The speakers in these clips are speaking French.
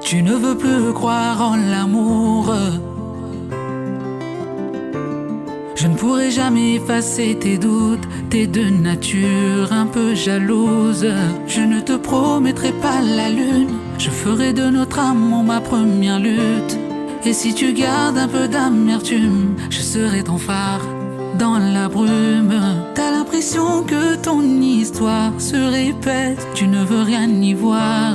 Tu ne veux plus croire en l'amour. Je ne pourrai jamais effacer tes doutes. T'es de nature un peu jalouse. Je ne te promettrai pas la lune. Je ferai de notre amour ma première lutte. Et si tu gardes un peu d'amertume, je serai ton phare dans la brume. T'as l'impression que ton histoire se répète. Tu ne veux rien y voir.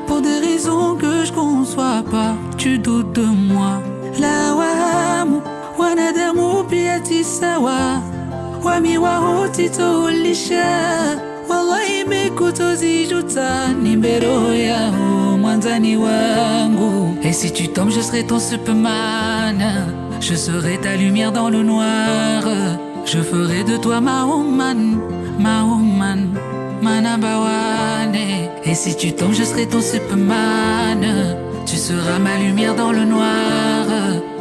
Pour des raisons que je conçois pas, tu doutes de moi. La wamu wanadamu pia tisawa wami wahotito ulisha wallahi mekutozijuta ni mbero yao mwanzani wangu. Et si tu tombes, je serai ton Superman. Je serai ta lumière dans le noir. Je ferai de toi ma woman, manabawane. Et si tu tombes, je serai ton Superman. Tu seras ma lumière dans le noir.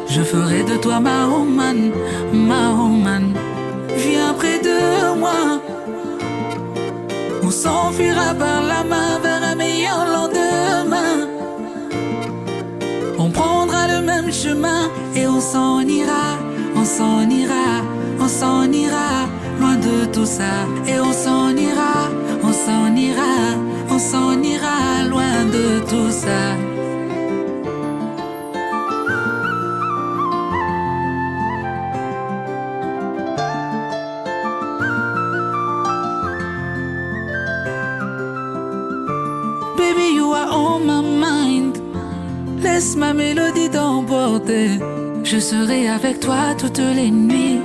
Je ferai de toi ma woman. Viens près de moi. On s'enfuira par la main vers un meilleur lendemain. On prendra le même chemin et on s'en ira, on s'en ira, on s'en ira, loin de tout ça. Et on s'en ira, on s'en ira, on s'en ira, loin de tout ça. Baby, you are on my mind. Laisse ma mélodie t'emporter. Je serai avec toi toutes les nuits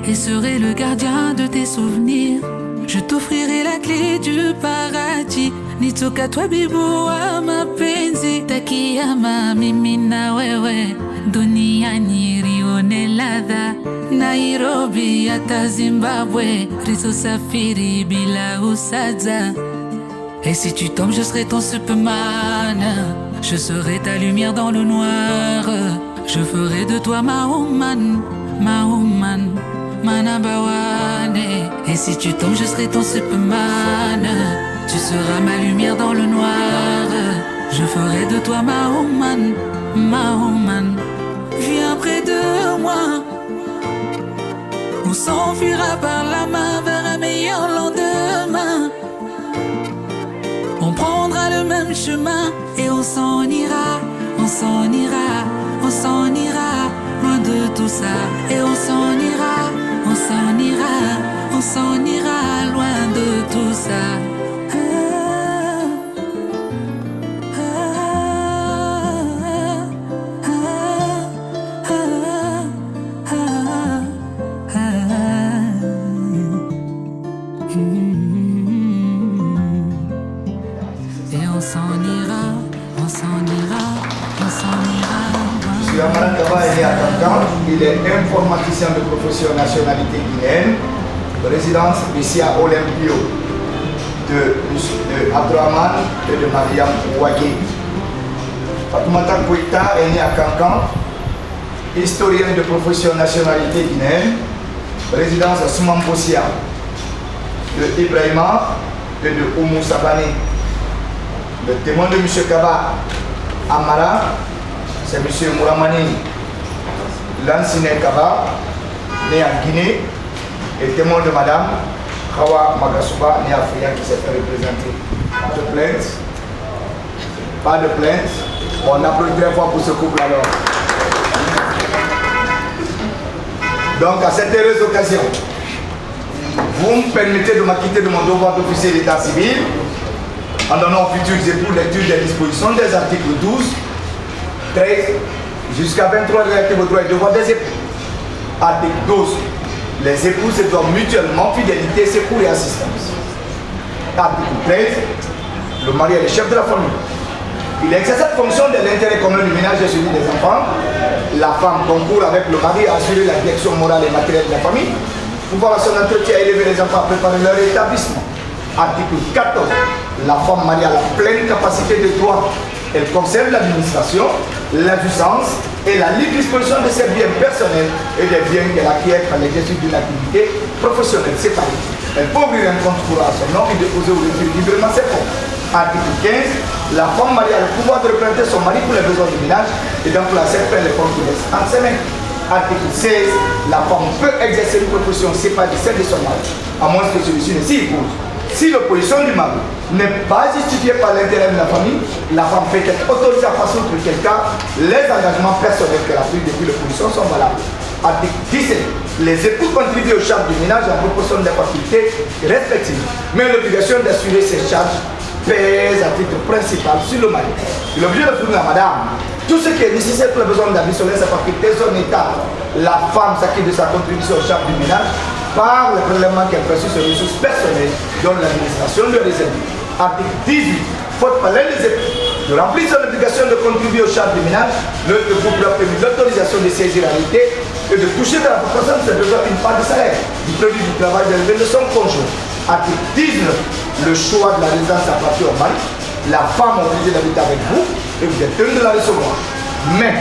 et serai le gardien de tes souvenirs. Je t'offrirai la clé du paradis. Nitoka toi bibu wa mapenzi. Takiyama mimi na wewe duniani rione ladha. Nairobi hata Zimbabwe rizosafiri bila usaza. Et si tu tombes, je serai ton Superman. Je serai ta lumière dans le noir. Je ferai de toi ma woman, manabawane. Et si tu tombes, je serai ton Superman. Tu seras ma lumière dans le noir. Je ferai de toi ma woman. Viens près de moi. On s'enfuira par la main vers un meilleur lendemain. On prendra le même chemin et on s'en ira, on s'en ira, on s'en ira, loin de tout ça. Et on s'en ira, on s'en ira, on s'en ira, loin de tout ça. On s'en ira, on s'en ira, on s'en ira. Monsieur Amaran Kaba est né à Kankan, il est informaticien de profession nationalité guinéenne, résidence ici à Olympio de Abdourahman et de Mariam Ouagé. Fatoumata Kouita est né à Kankan, historien de profession nationalité guinéenne, résidence à Soumamposia de Ibrahima et de Oumou Sabane. Le témoin de M. Kaba Amara, c'est M. Mouramani Lansine Kaba, né en Guinée, et témoin de Mme Hawa Magasuba, né à Fria, qui s'est fait représenter. Pas de plainte. Pas de plainte. On applaudit très fort pour ce couple alors. Donc à cette heureuse occasion, vous me permettez de m'acquitter de mon devoir d'officier d'état civil en donnant aux futurs époux lecture des dispositions des articles 12, 13 jusqu'à 23 relatifs aux droits et devoirs des époux. Article 12. Les époux se doivent mutuellement fidélité, secours et assistance. Article 13. Le mari est le chef de la famille. Il exerce cette fonction de l'intérêt commun du ménage et celui des enfants. La femme concourt avec le mari à assurer la direction morale et matérielle de la famille, pouvoir à son entretien élever les enfants à préparer leur établissement. Article 14. La femme mariée a la pleine capacité de droit. Elle conserve l'administration, la jouissance et la libre disposition de ses biens personnels et des biens qu'elle acquiert par l'exercice d'une activité professionnelle séparée. Elle peut ouvrir un compte courant à son nom et déposer ou retirer librement ses fonds. Article 15. la femme mariée a le pouvoir de représenter son mari pour les besoins du ménage et donc la serpent les comptes qu'il laisse entre ses mains. Article 16, la femme peut exercer une proposition séparée de celle de son mari, à moins que celui-ci ne s'y oppose. Si l'opposition du mari n'est pas justifiée par l'intérêt de la famille, la femme peut être autorisée à passer outre quelqu'un. Les engagements personnels qu'elle a pris depuis l'opposition sont valables. Article 17. Les époux contribuent aux charges du ménage en proportion des facultés respectives. Mais l'obligation d'assurer ces charges pèse à titre principal sur le mari. Il est obligé de fournir à madame tout ce qui est nécessaire pour les besoins d'additionner sa faculté son état. La femme s'acquitte de sa contribution aux charges du ménage par le prélèvement qu'elle perçoit sur les ressources personnelles dont l'administration de réserve. Article 18. Faute par l'un des époux de remplir son obligation de contribuer aux charges du ménage, le époux peut obtenir l'autorisation de saisir la réalité et de toucher dans la proportion de ses besoins une part du salaire du produit du travail de son conjoint. Article 19. Le choix de la résidence appartient au mari. La femme est obligée d'habiter avec vous et vous êtes tenu de la recevoir. Mais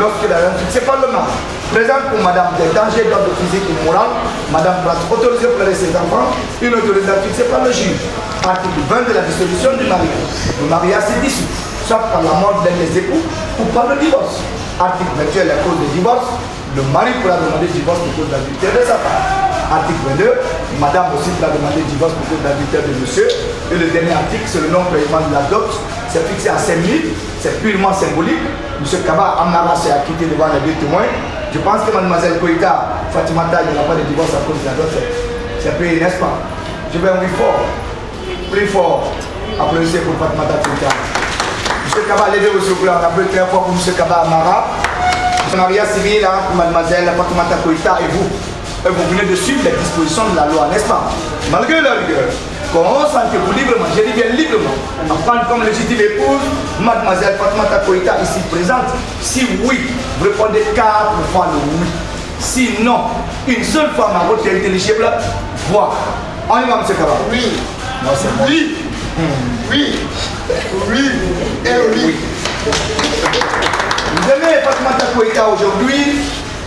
lorsque la résidence fixée par le mari présente pour madame des dangers d'ordre physique et moral, madame doit être autorisée pour laisser ses enfants une autorisation fixée par le juge. Article 20 de la dissolution du mariage. Le mariage s'est dissous, soit par la mort d'un des époux ou par le divorce. Article 21, la cause de divorce. Le mari pourra demander divorce pour cause d'adultère de sa femme. Article 22, madame aussi pourra demander divorce pour cause d'adultère de monsieur. Et le dernier article, c'est le non-paiement de la dot. C'est fixé à 5 000, c'est purement symbolique. Monsieur Kaba Amara s'est acquitté devant les deux témoins. Je pense que mademoiselle Koïta, Fatimata, il n'y aura pas de divorce à cause de la dot. C'est payé, n'est-ce pas? Je vais en fort, plus fort. Applaudissez pour Fatimata Koïta. Monsieur Kaba, levez vos secours, on applaudit très fort pour monsieur Kaba Amara. Le mariage civil pour mademoiselle Fatimata Koïta et vous. Et vous venez de suivre les dispositions de la loi, n'est-ce pas? Malgré la rigueur, consentez-vous librement, je dis bien librement, à prendre comme légitime épouse mademoiselle Fatimata Koïta ici présente. Si oui, vous répondez 4 fois le oui. Si non, une seule fois ma vote est intelligible, voix. On y va, monsieur Kaba? Oui. Non, c'est bon. Oui. Oui. Oui. Et oui. Vous aimez Fatimata Koïta aujourd'hui,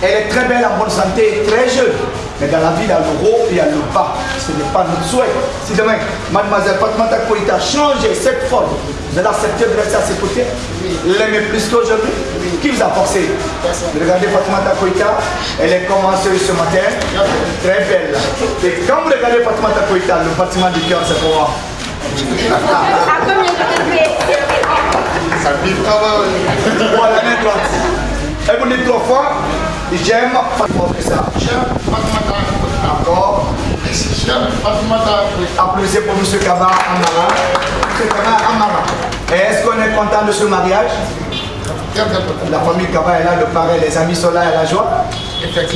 elle est très belle, en bonne santé, très jeune. Mais dans la vie, il y a le haut et il y a le bas. Ce n'est pas notre souhait. Si demain, mademoiselle Fatimata Koïta change cette forme, vous allez accepter de rester à ses côtés? L'aimer plus qu'aujourd'hui? Qui vous a forcé? Regardez Fatimata Koïta, elle est commencée ce matin, très belle. Et quand vous regardez Fatimata Koïta, le bâtiment du cœur, c'est pour moi. À combien de degrés? Ça vivra. Voilà, main droite. Et vous dites 3 fois, j'aime Fatimata Koïta. J'aime Fatimata Koïta. Encore. J'aime Fatimata Koïta. Applaudissez pour M. Kaba Amara. M. Kaba Amara. Et est-ce qu'on est content de ce mariage? La famille Kaba est là, le parrain, les amis sont là, et la joie.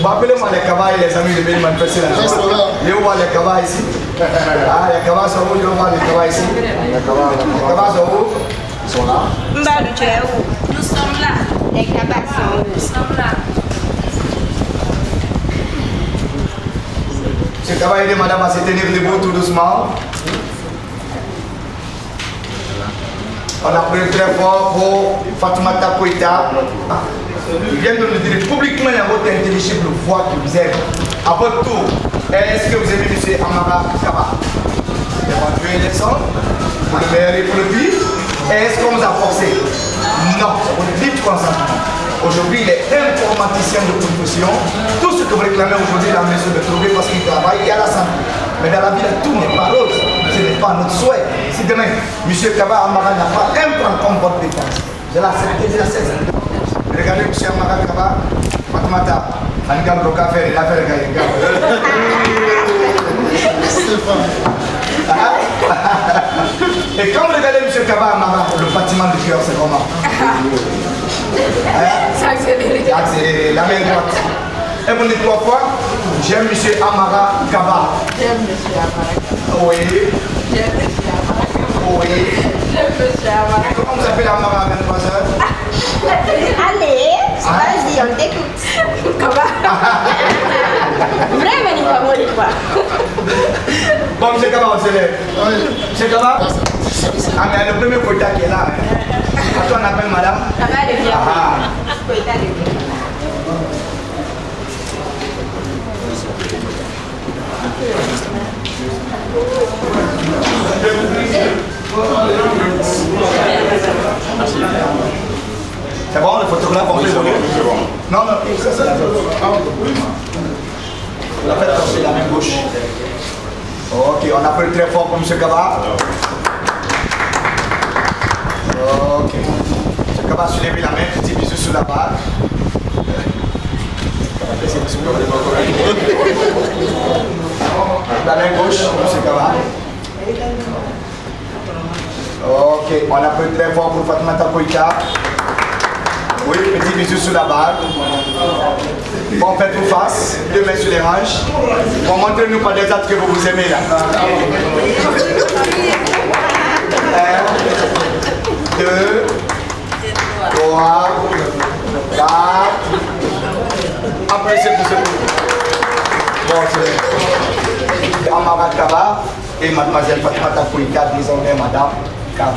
Bon, appelez-moi les Kaba et les amis de venir manifester la joie. Je vais voir les Kaba ici. Ah, les Kaba sont où? Je vais voir les Kaba ici. Les Kaba sont où? Ils sont là. Mbalu, tu es où? Nous sommes là. Les Kabas sont où? Nous sommes là. M. Kaba, aidez madame à se tenir debout tout doucement. On a pris très fort pour Fatimata Koïta. Il vient de nous dire publiquement à votre intelligible voix qui vous aime. À votre tour, est-ce que vous aimez M. Amara Kaba? Éventuellement élection, pour le meilleur et pour le pire. Est-ce qu'on vous a forcé? Non, c'est votre libre consentement. Aujourd'hui, il est informaticien de profession. Tout ce que vous réclamez aujourd'hui, la maison de trouver parce qu'il travaille, il y a la santé. Mais dans la vie, tout n'est pas rose. Ce n'est pas notre souhait. Si demain, M. Kaba Amara n'a pas un franc comme votre dépense, je l'accepte déjà 16 ans. Regardez M. Amara Kaba, Fatimata, Angam Roka fait l'affaire de Gaïga. Et quand vous regardez M. Kaba Amara, le bâtiment du cœur, c'est comment? C'est accéléré. Accéléré, la main droite. Et vous dites 3 fois, j'aime M. Amara Kaba. J'aime M. Amara Kaba. Oui. J'aime M. Amara Kaba. Oui. J'aime M. Amara Kaba. Comment vous appelez Amara à 23h? Allez, vas-y, on t'écoute. Kaba. Vraiment, il va mourir quoi. Bon, M. Kaba, on se lève. M. Kaba? Ah, mais le premier Koïta qui est là. À toi, on appelle madame? Kaba, elle vient. Ah. Koïta, elle vient. Je vous prie. C'est bon, le photographe, on peut évoluer? C'est bon. Non, non, ça, c'est la La fête, c'est la main gauche. Ok, on appelle très fort pour M. Kaba. Ok. M. Kaba, soulevez la main, petit bisou sur la barre. La main gauche, M. Kaba. Ok, on appelle très fort pour Fatoumata Koïta. Oui, petit bisou sur la barre. Bon, faites tout face, 2 mains sur les hanches. Bon, montrez-nous pas des actes que vous aimez là. 1, 2, 3, 4. Applaudissez pour ce coup. Bon, c'est Amara Kaba et mademoiselle Fatoumata Koïta, désormais madame Kaba.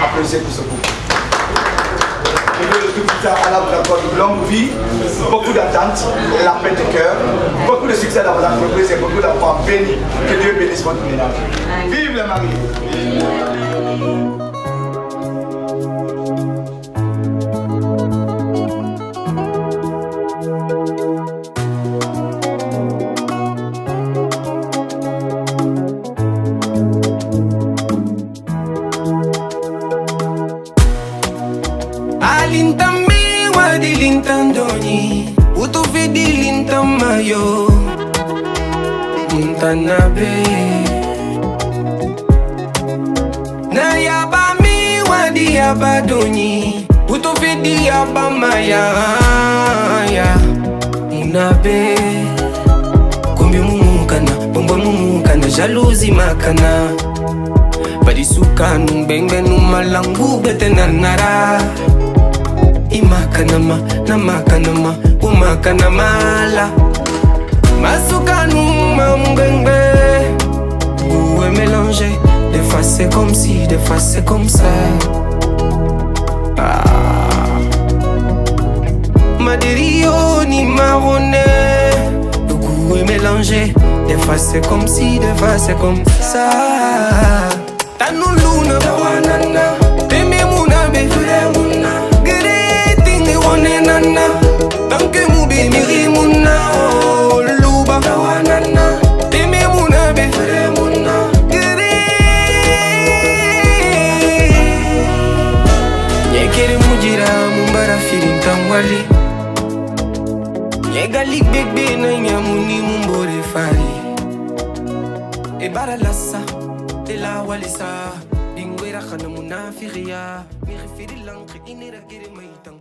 Applaudissez pour ce coup. Tout ça, Allah vous accorde une longue vie, beaucoup d'attentes, la paix de cœur, beaucoup de succès dans vos entreprises et beaucoup d'enfants bénis. Que Dieu bénisse votre ménage. Vive le mari! Lintandoni, uto vedi lintamayo, muntanabe. Na yaba mi wadi yaba doni, uto vedi yaba maya, munabe. Kumbi mumukana, bomba mumukana, jalousie makana. Badi suka numbengbe numalangu betenanara. Imakanama, namakanama, umakanamala. Masukanuma mbengbe. Où est mélangé? Des fois c'est comme si, des fois c'est comme ça. Madirio ni marronné. Le goût est mélangé. Des fois c'est comme si, des fois c'est comme ça. Tanuluna kawanana. Tememuna befuremuna. Nana, tanke mubi miri muna luba kawanana, teme muna befre muna gere. Nyekere mujira mumbara firin tangwali, nyegali bebe na nyamuni mumbore fari. Ebara lassa, tela walisa, dingwera khana munafiria, mi refiri lankre inera gere maitang.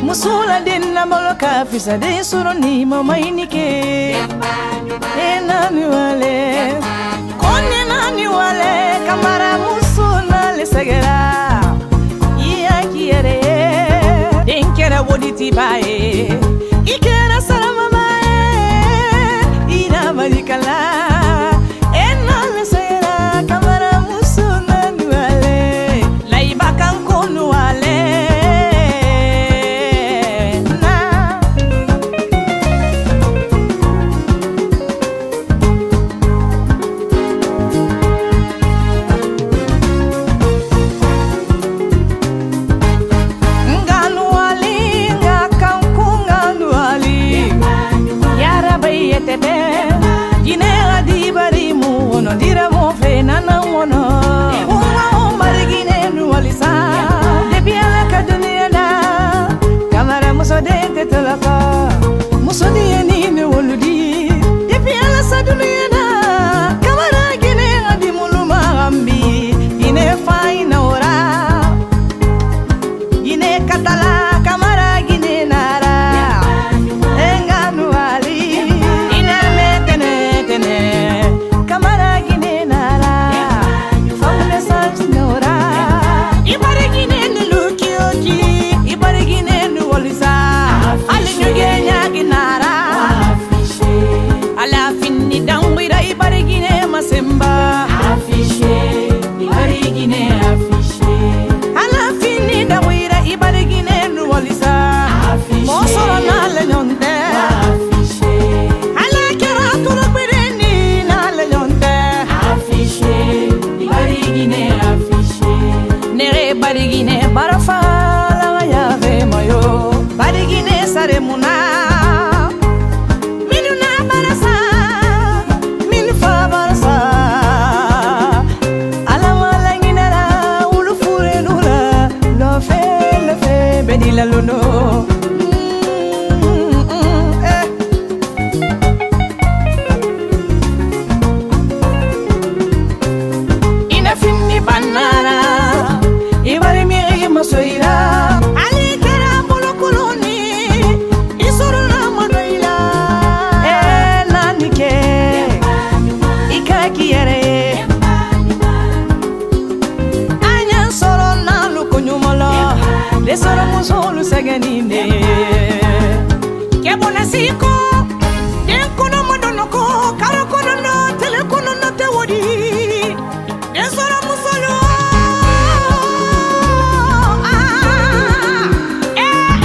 Musula dinna moloka fisa de suroni mama inike. Nani wale, konye nani wale, kamara musuna le segera. Iya kiere, denkera woditi bae, ikera salama bae, ina madikala. Nani segera, kamara musuna ni wale, laiba kankonu wale. la lono. Ina finni banana, ibari miri masoira. Ali kera bolo koloni, isoro na manoila. Nanike, ikaki yere. Anya soro na lukunyumolo, de soro musolu saganine. Kebona siko, den kono modonoko, karo kono no, tele kono no te wodi. Den soro musolu.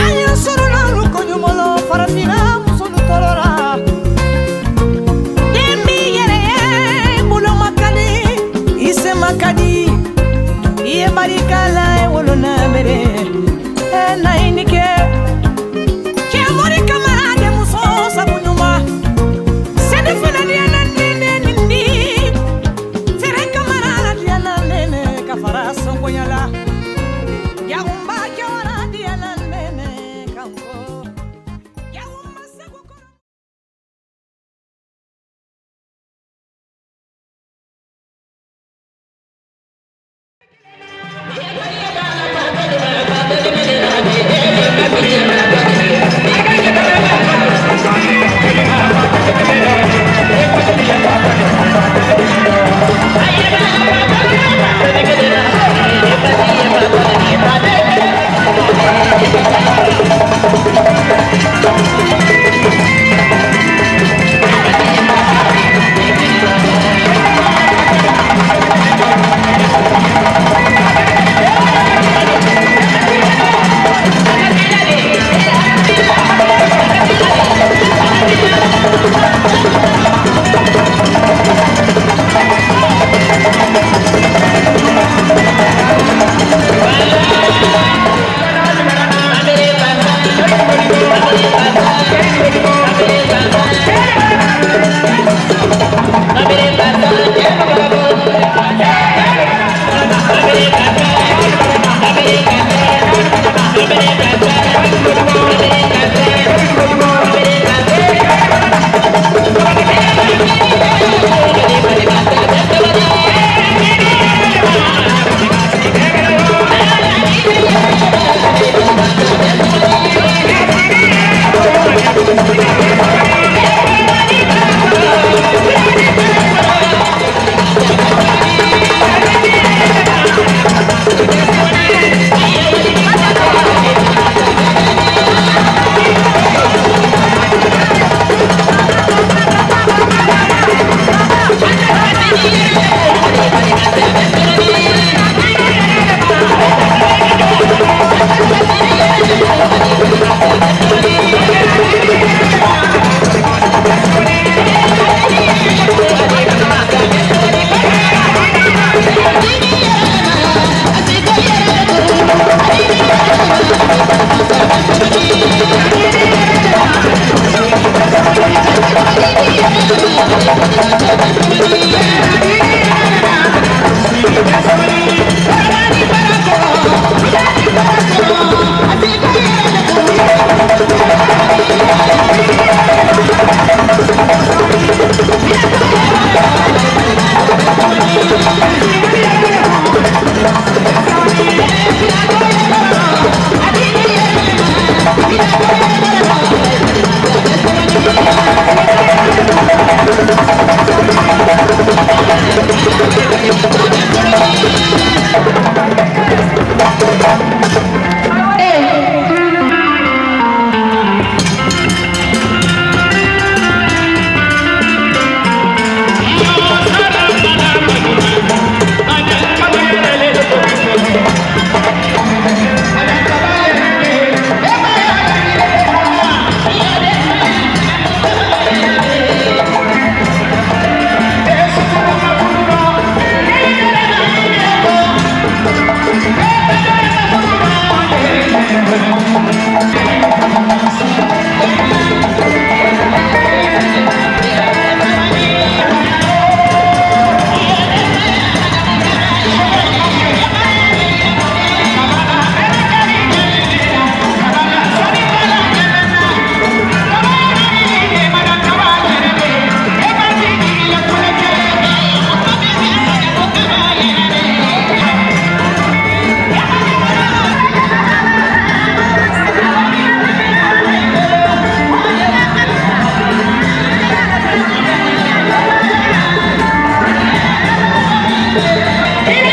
Anya soro na lukunyumolo, farafina musolu torora. Dembi yere, bulo makani, ise makani. Iye barikala e wolo na mere na inike ke mori camarade muso sabunyuma sene fena dia na nene nindi fere camarade dia na nene kafara songo yala ya umba jora dia na nene kanko ya umba saguko. Bye.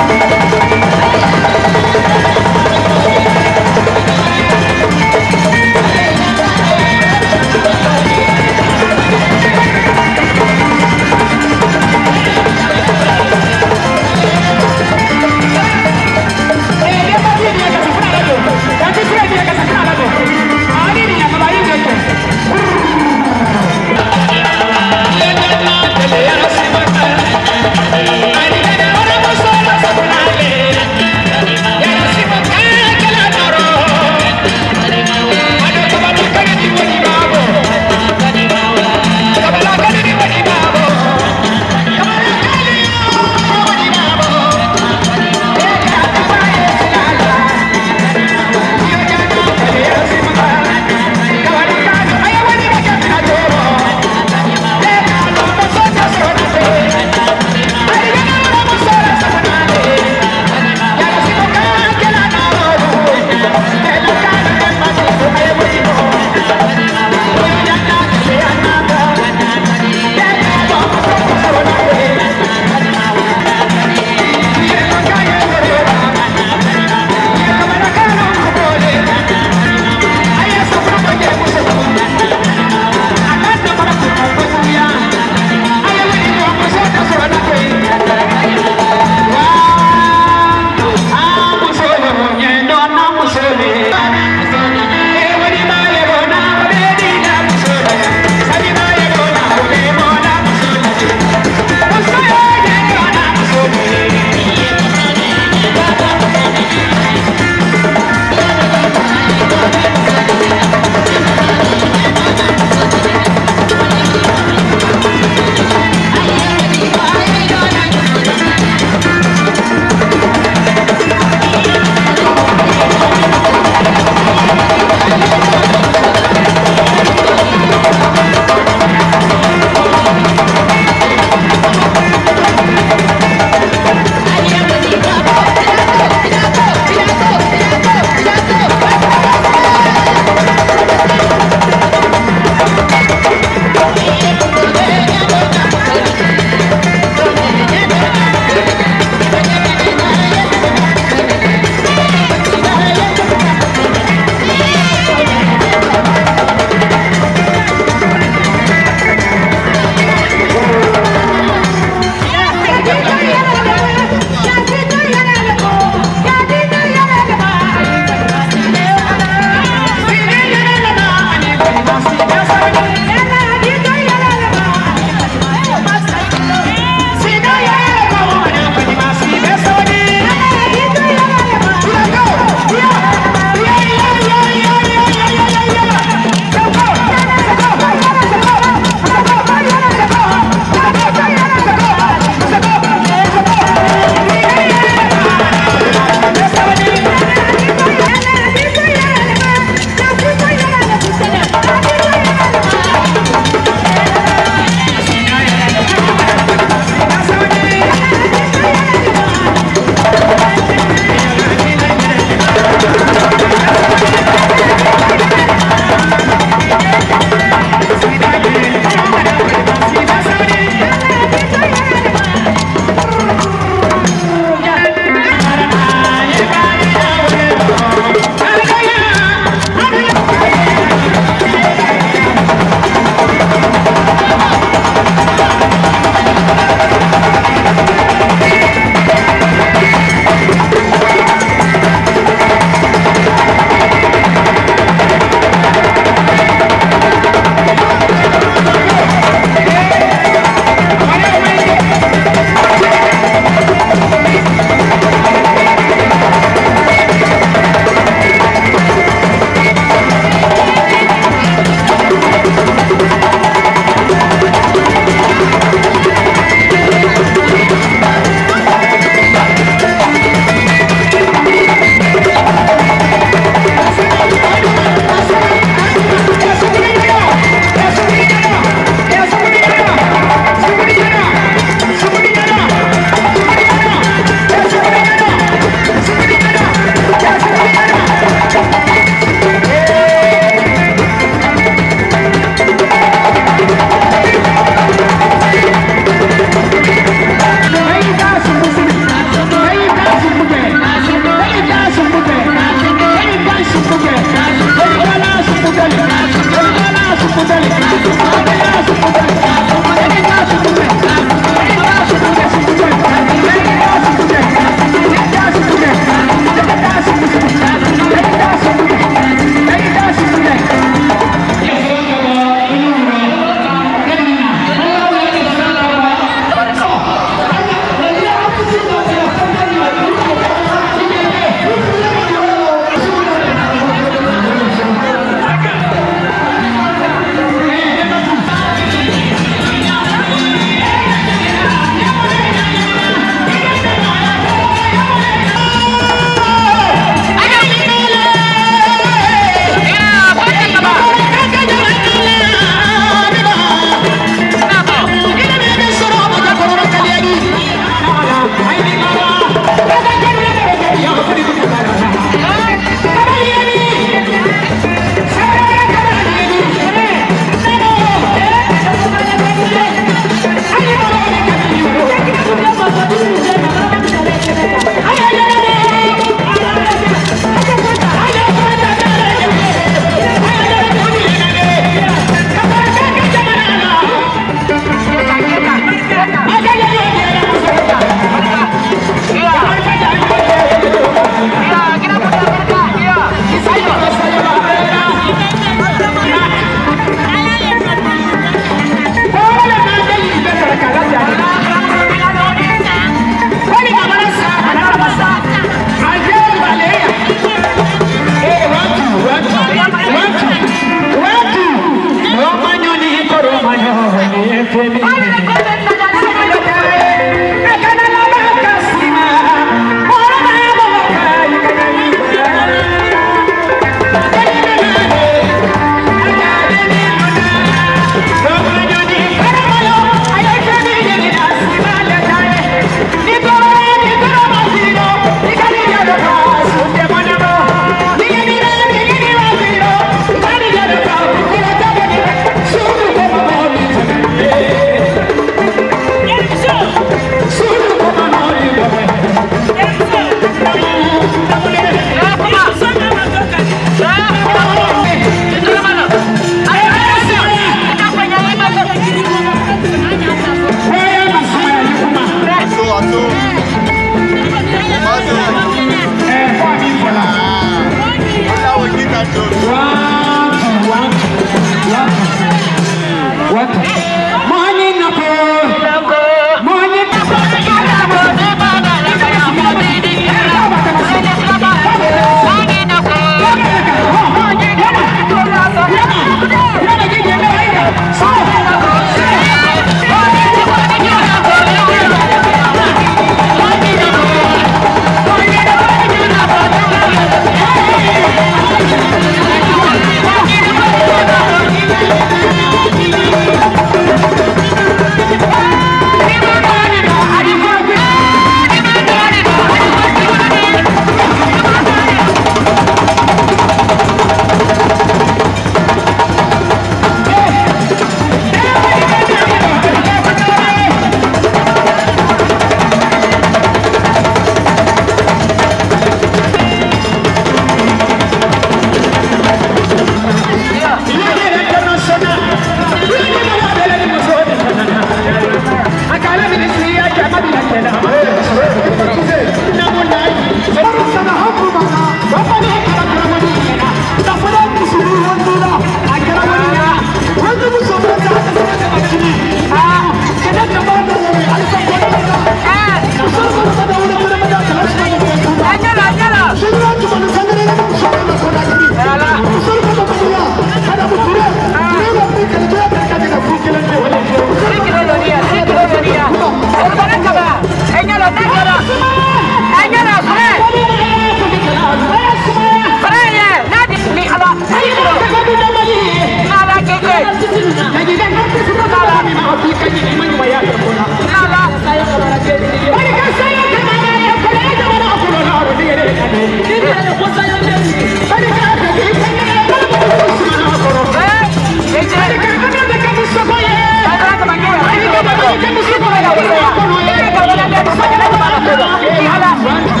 Hala